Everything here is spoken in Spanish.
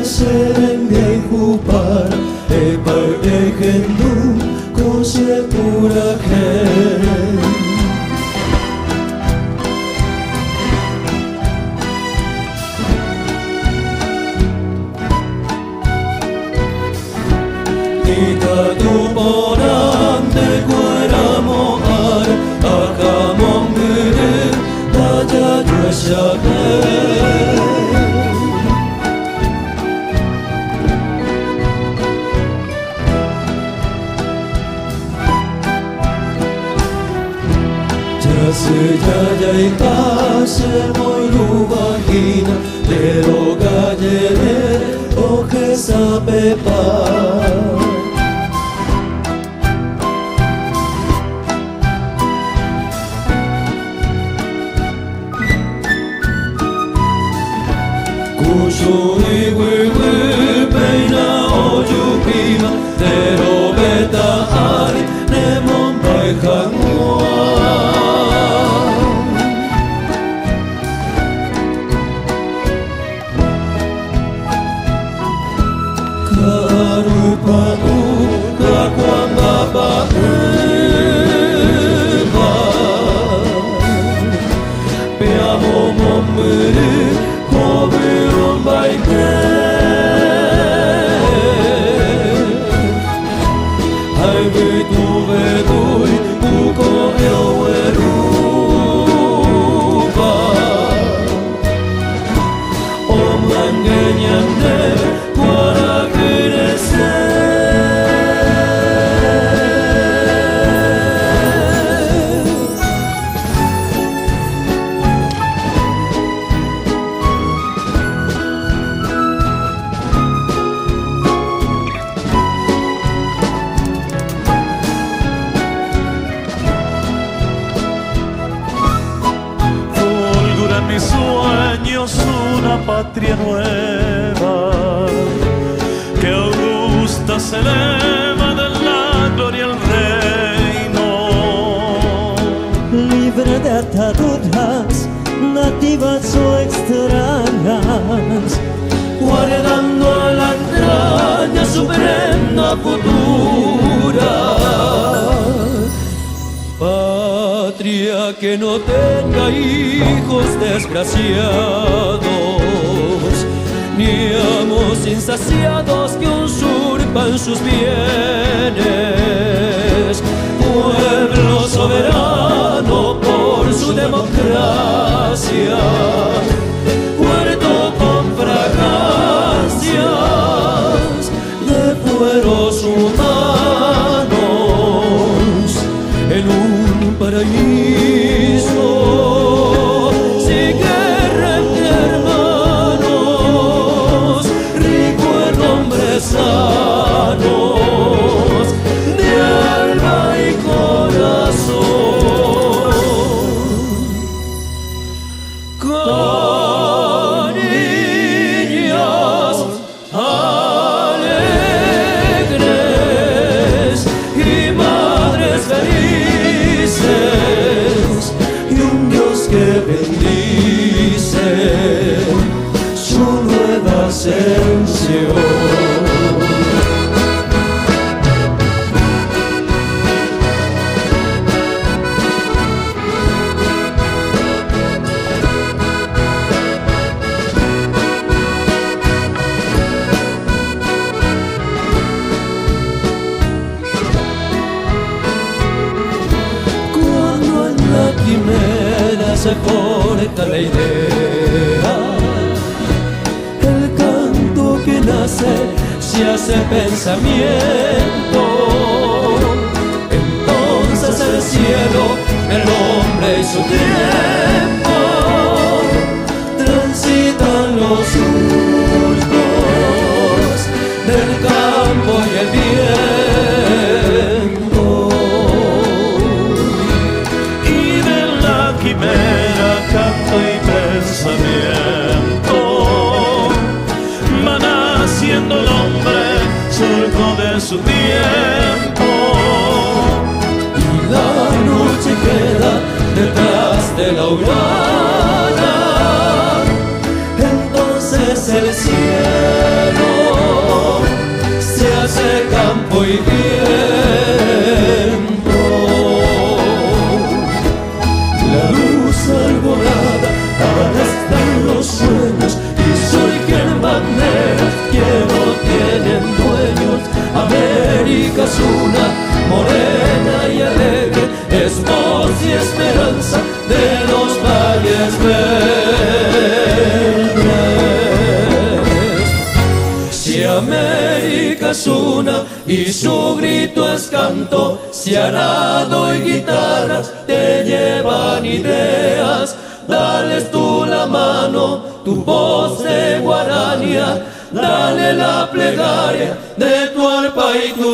serenge hupar e pardehendu kose purahen. Ita tuponan de kueramo ar akamon guru daja jueshahen. Sejajai kase moiru vagina Lero gallere oje sapepa. Kushuri wiwi peina ojupima Lero beta ari nemon baikangua. Karupanu kakwang babaeba Piamo momiri kobiron baike Hai vitu vedui buko ewerupa Om langenyande mis sueños una patria nueva que augusta se eleva de la gloria al reino, libre de ataduras nativas o extrañas, guardando a la entraña su prenda futura. Patria que no tenga hijos desgraciados, ni amos insaciados que usurpan sus bienes. Pueblo soberano por su democracia, puerto con fragancias de fueros humanos en un paraíso, sin guerra entre hermanos, rico en hombres sanos, de alma y corazón. Con niñas alegres y madres felices, y un Dios que bendice su nueva ascensión. Quimera se forja la idea, el canto que nace se hace pensamiento. Entonces el cielo, el hombre y su tiempo transitan los surcos del campo y el viento. Quimera, canto y pensamiento, va naciendo el hombre, surco de su tiempo. Y la noche queda detrás del bonito es canto, si arado y guitarras te llevan ideas. Dales tú la mano, tu voz de guarania, dale la plegaria de tu arpa y tu